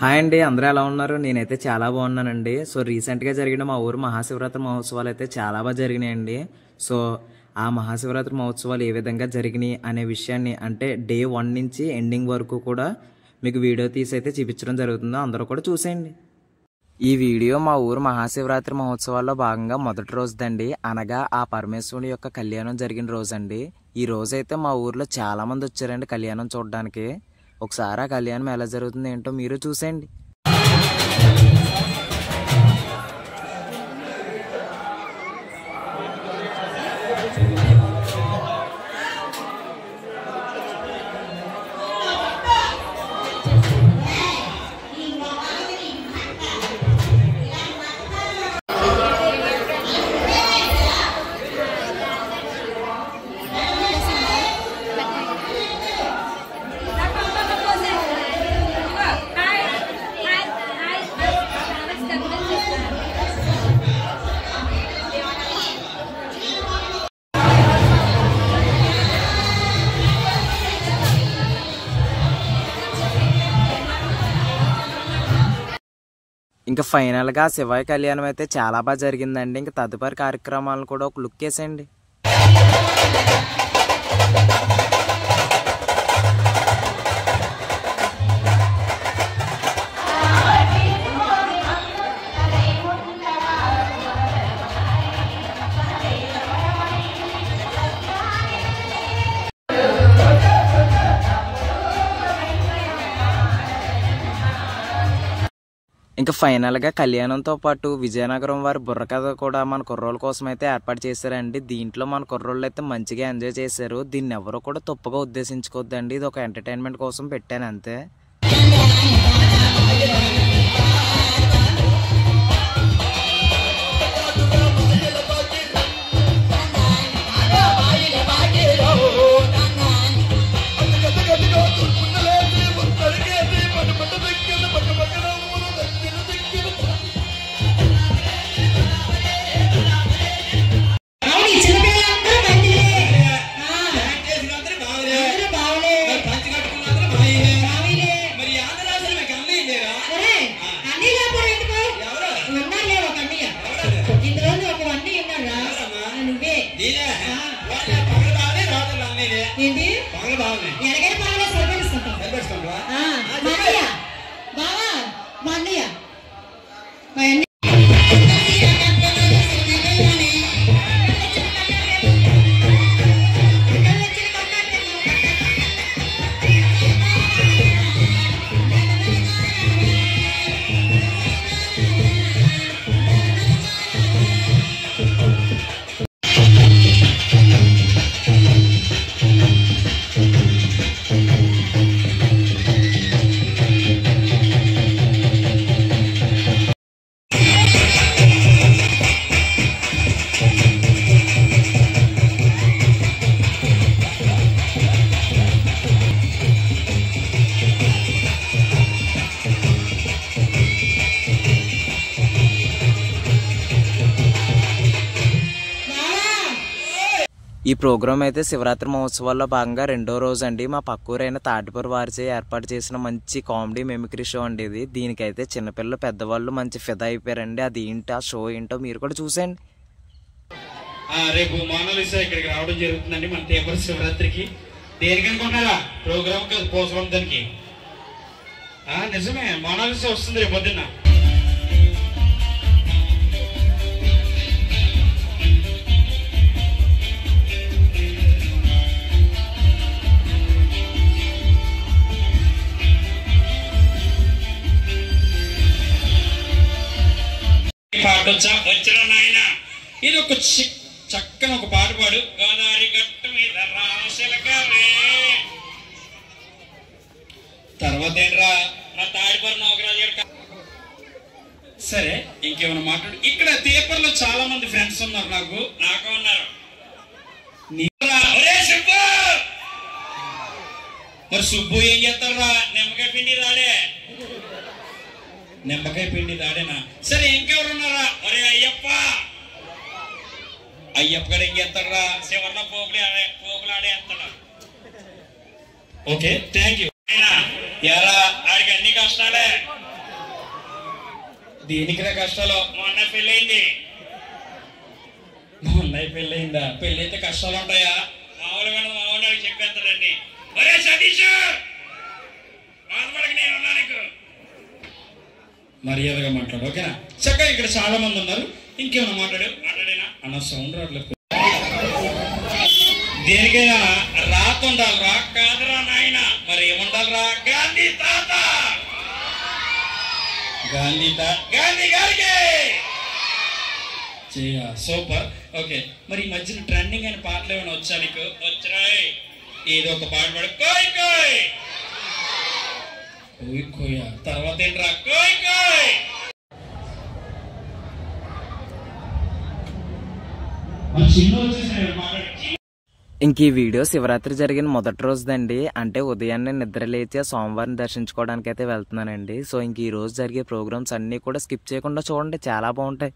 Hi అండి, అందరూ ఎలా ఉన్నారు? నేనైతే చాలా బాగున్నానండి. సో రీసెంట్గా జరిగిన మా ఊరు మహాశివరాత్రి మహోత్సవాలు అయితే చాలా బాగా జరిగినాయండి. సో ఆ మహాశివరాత్రి మహోత్సవాలు ఏ విధంగా జరిగినాయి అనే విషయాన్ని, అంటే డే 1 నుంచి ఎండింగ్ వరకు కూడా మీకు వీడియో తీసి అయితే చూపించడం జరుగుతుందో అందరూ కూడా చూసేయండి. ఈ వీడియో మా ఊరు మహాశివరాత్రి మహోత్సవాల్లో భాగంగా మొదటి రోజుదండి, అనగా ఆ పరమేశ్వరుని యొక్క కళ్యాణం జరిగిన రోజండి. ఈ రోజైతే మా ఊర్లో చాలా మంది వచ్చారండి కళ్యాణం చూడడానికి. ఒకసారి ఆ కళ్యాణం ఎలా జరుగుతుంది ఏంటో మీరు చూసేయండి. ఇంకా ఫైనల్గా శివయ్య కళ్యాణం అయితే చాలా బాగా జరిగిందండి. ఇంకా తదుపరి కార్యక్రమాలను కూడా ఒక లుక్ వేసేయండి. ఇంకా ఫైనల్గా కళ్యాణంతో పాటు విజయనగరం వారి బుర్రకథ కూడా మన కుర్రోళ్ళ కోసం అయితే ఏర్పాటు చేశారండి. దీంట్లో మన కుర్రోళ్ళు అయితే మంచిగా ఎంజాయ్ చేశారు. దీన్ని ఎవరు కూడా తప్పుగా ఉద్దేశించుకోవద్దండి, ఇది ఒక ఎంటర్టైన్మెంట్ కోసం పెట్టాను అంతే. ఈ ప్రోగ్రామ్ అయితే శివరాత్రి మహోత్సవాల్లో భాగంగా రెండో రోజు అండి. మా పక్కూరైన తాటిపూర్ వారిచే ఏర్పాటు చేసిన మంచి కామెడీ మెమిక్రీ షో అండి ఇది. దీనికైతే చిన్నపిల్లలు పెద్దవాళ్ళు మంచి ఫిదా అయిపోయారండి. అది ఏంటి, ఆ షో ఏంటో మీరు కూడా చూసేయండి. రేపు మోనాలిసా ఇక్కడికి రావడం జరుగుతుందండి మన తేపూర్ శివరాత్రికి. దేనికి అనుకుంటున్నారా? ప్రోగ్రామ్ కోసం దానికి. నిజమే, మోనాలిసా వస్తుంది రేపు పొద్దున్న. పాట వచ్చిన నాయన, ఇది ఒక చక్కని ఒక పాట పాడు. గోదావరి గట్టు మీద రాశలకవే. తర్వాత ఏంట్రా నా తాడిపూర్ నౌకరాజు గారు. సరే, ఇంకేమైనా మాట్లాడు. ఇక్కడ తేపర్లో చాలా మంది ఫ్రెండ్స్ ఉన్నారు, నాకు ఉన్నారు. మరి సుబ్బు ఏం చేస్తారా? నిమ్మకాయ పిండి రాడే. నిమ్మకాయ పిండి దాడేనా? సరే, ఇంకెవరున్నారా? ఒరే అయ్యప్ప, అయ్యప్ప గారు ఏం చేస్తారా? శివర్ణ పోగులాడే వేస్తాడా? Okay, thank you. ఎరా ఆడికి అన్ని కష్టాలే. దీనికిరా కష్టాలు? మొన్న పెళ్ళయింది. పెళ్ళయిందా? పెళ్ళైతే కష్టాలు ఉంటాయా? మామూలుగా మామూలు చెప్పేస్తాడండి. ఒరే సతీష్, బాధపడక నేను ఉన్నా నీకు. మర్యాదగా మాట్లాడు, ఓకేనా? చక్కగా ఇక్కడ చాలా మంది ఉన్నారు, ఇంకేమన్నా మాట్లాడేనా అన్న సౌండ్ రావట్లేదు. దేనికైనా రాత ఉండాలరా, కాదురా నాయన. మరి ఏముండాలరా? గాంధీ తాత, గాంధీ గారికి సూపర్. ఓకే, మరి ఈ మధ్యన ట్రెండింగ్ అయిన పాటలు ఏమైనా వచ్చా నీకు? వచ్చాయి. ఏదో ఒక పాట పాడు. కోయ్ కోయ్ కోయ్ కోయ, తర్వాత ఏంట్రా? కోయ్ కోయ్. ఇంక ఈ వీడియో శివరాత్రి జరిగిన మొదటి రోజుదండి. అంటే ఉదయాన్నే నిద్ర లేచి సోమవారం దర్శించుకోవడానికి అయితే వెళ్తున్నానండి. సో ఇంక ఈ రోజు జరిగే ప్రోగ్రామ్స్ అన్నీ కూడా స్కిప్ చేయకుండా చూడండి, చాలా బాగుంటాయి.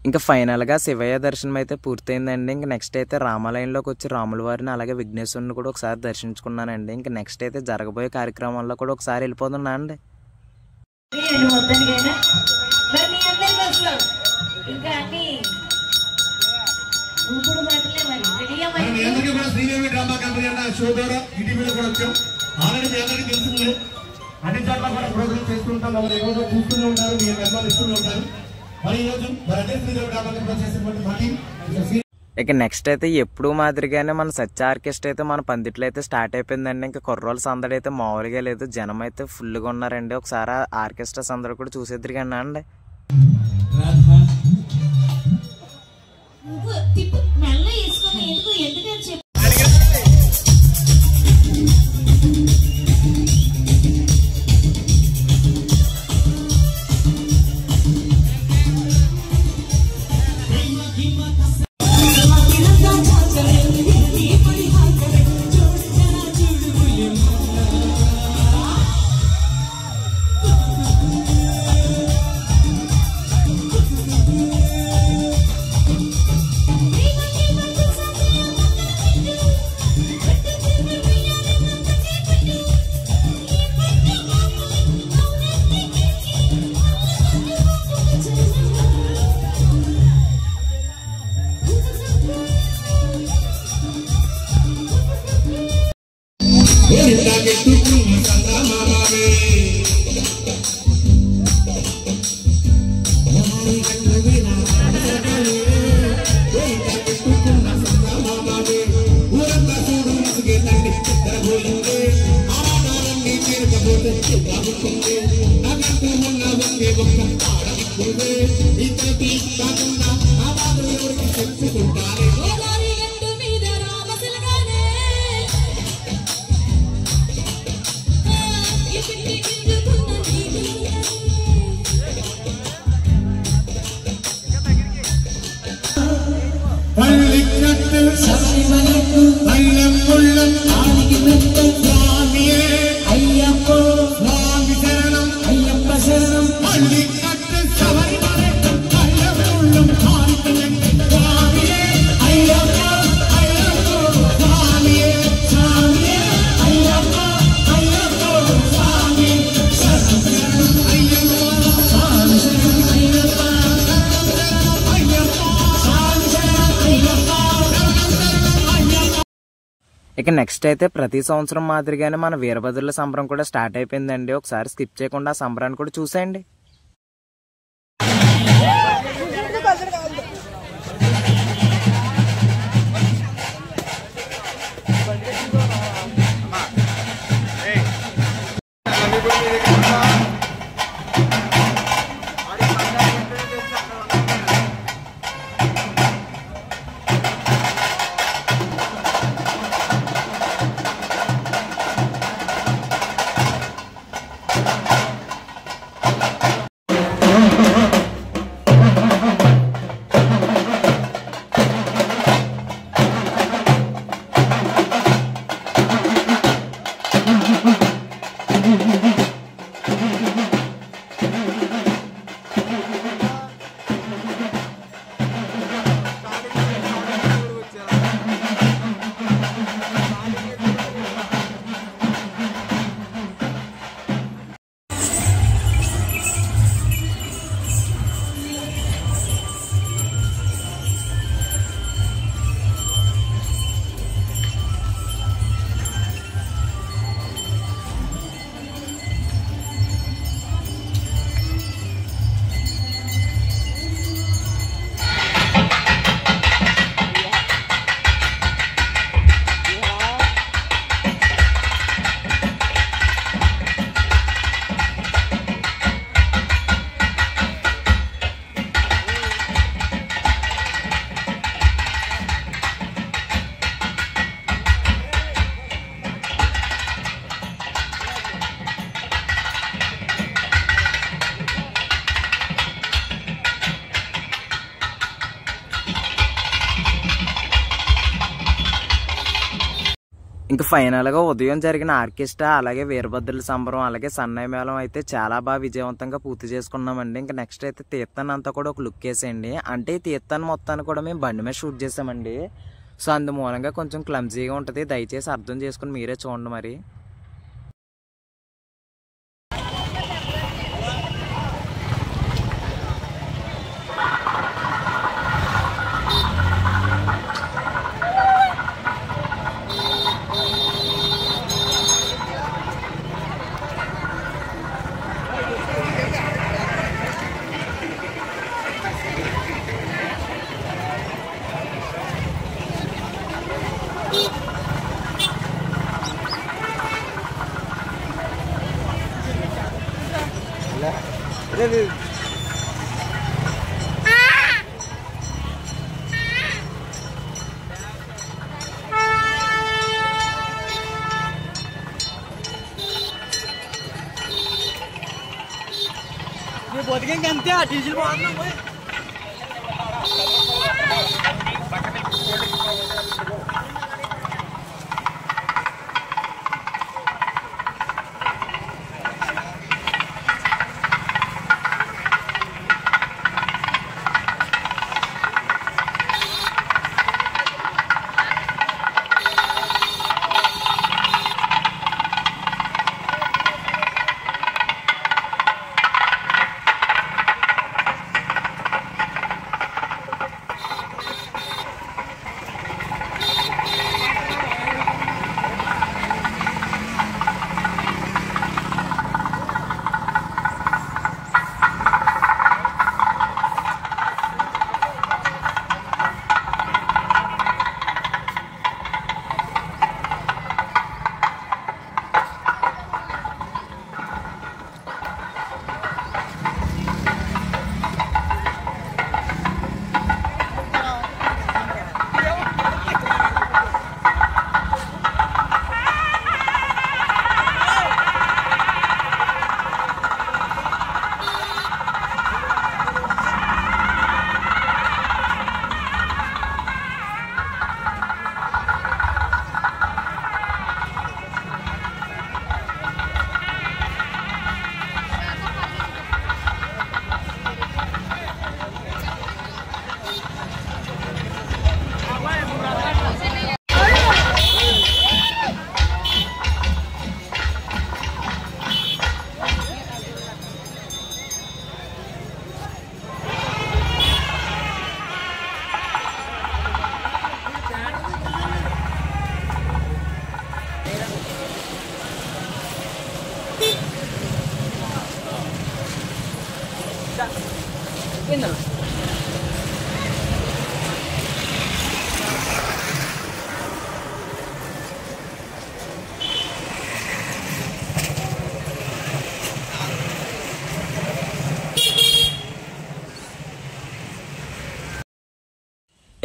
ఇంకా ఫైనల్గా శివయ్య దర్శనం అయితే పూర్తయిందండి. ఇంకా నెక్స్ట్ అయితే రామాలయంలోకి వచ్చి రాముల వారిని అలాగే విఘ్నేశ్వరుని కూడా ఒకసారి దర్శించుకున్నానండి. ఇంకా నెక్స్ట్ అయితే జరగబోయే కార్యక్రమాల్లో కూడా ఒకసారి వెళ్ళిపోతున్నా అండి. అన్ని చోట్ల కూడా ప్రోగ్రామ్ చేస్తుంటాం, చూస్తూనే ఉంటారు, మీరు నిర్వహిస్తూనే ఉంటారు. ఇక నెక్స్ట్ అయితే ఎప్పుడు మాదిరిగానే మన సత్య ఆర్కెస్ట్రా అయితే మన పందిట్లో అయితే స్టార్ట్ అయిపోయిందండి. ఇంకా కుర్రోళ్ళ సందడి అయితే మామూలుగా లేదు, జనం అయితే ఫుల్గా ఉన్నారండి. ఒకసారి ఆర్కెస్ట్రా సందడి కూడా చూసేద్దరు కన్నా అండి. ఇక నెక్స్ట్ అయితే ప్రతి సంవత్సరం మాదిరిగానే మన వీరభద్రుల సంబరం కూడా స్టార్ట్ అయిపోయిందండి. ఒకసారి స్కిప్ చేయకుండా ఆ సంబరాన్ని కూడా చూసేయండి. ఇంకా ఫైనల్గా ఉదయం జరిగిన ఆర్కెస్ట్రా అలాగే వీరభద్రుల సంబరం అలాగే సన్నాయి మేళం అయితే చాలా బాగా విజయవంతంగా పూర్తి చేసుకున్నామండి. ఇంకా నెక్స్ట్ అయితే తీర్థాన్ని అంతా కూడా ఒక లుక్ వేసేయండి. అంటే ఈ తీర్థాన్ని మొత్తాన్ని కూడా మేము బండి మీద షూట్ చేసామండి. సో అందుమూలంగా కొంచెం క్లమ్జీగా ఉంటుంది, దయచేసి అర్థం చేసుకుని మీరే చూడండి. మరి అంతే డీజిల్ బాగుంది.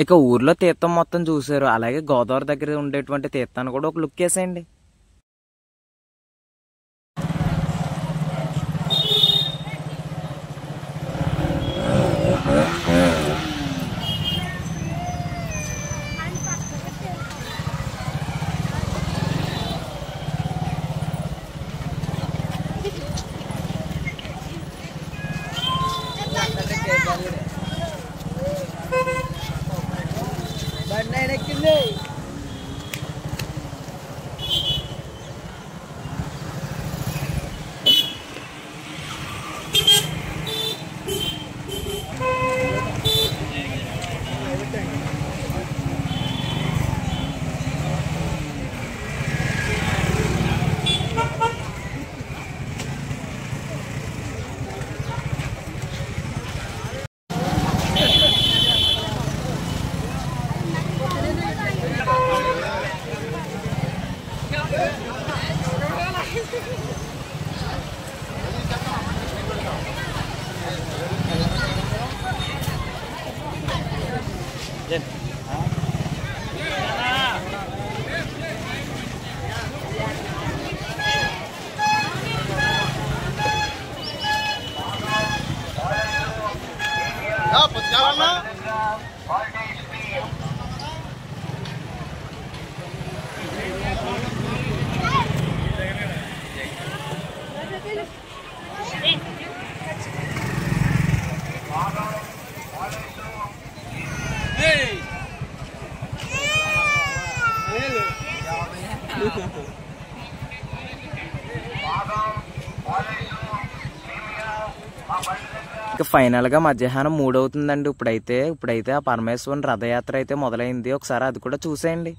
ఇక ఊర్లో తీర్థం మొత్తం చూసారు, అలాగే గోదావరి దగ్గర ఉండేటువంటి తీర్థాన్ని కూడా ఒక లుక్ వేసేయండి. ఇక ఫైనల్ గా మధ్యాహ్నం 3 అవుతుందండి. ఇప్పుడైతే ఆ పరమేశ్వరుని రథయాత్ర అయితే మొదలైంది. ఒకసారి అది కూడా చూసేయండి.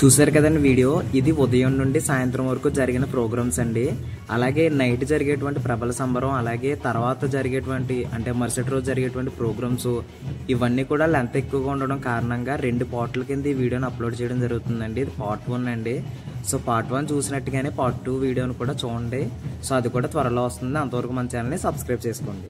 చూశారు కదండి వీడియో. ఇది ఉదయం నుండి సాయంత్రం వరకు జరిగిన ప్రోగ్రామ్స్ అండి. అలాగే నైట్ జరిగేటువంటి ప్రబల సంబరం, అలాగే తర్వాత జరిగేటువంటి అంటే మరుసటి రోజు జరిగేటువంటి ప్రోగ్రామ్స్ ఇవన్నీ కూడా లెంత్ ఎక్కువగా ఉండడం కారణంగా 2 పార్ట్ల కింద ఈ వీడియోని అప్లోడ్ చేయడం జరుగుతుందండి. ఇది పార్ట్ 1 అండి. సో పార్ట్ 1 చూసినట్టుగానే పార్ట్ 2 వీడియోని కూడా చూడండి. సో అది కూడా త్వరలో వస్తుంది. అంతవరకు మన ఛానల్ని సబ్స్క్రైబ్ చేసుకోండి.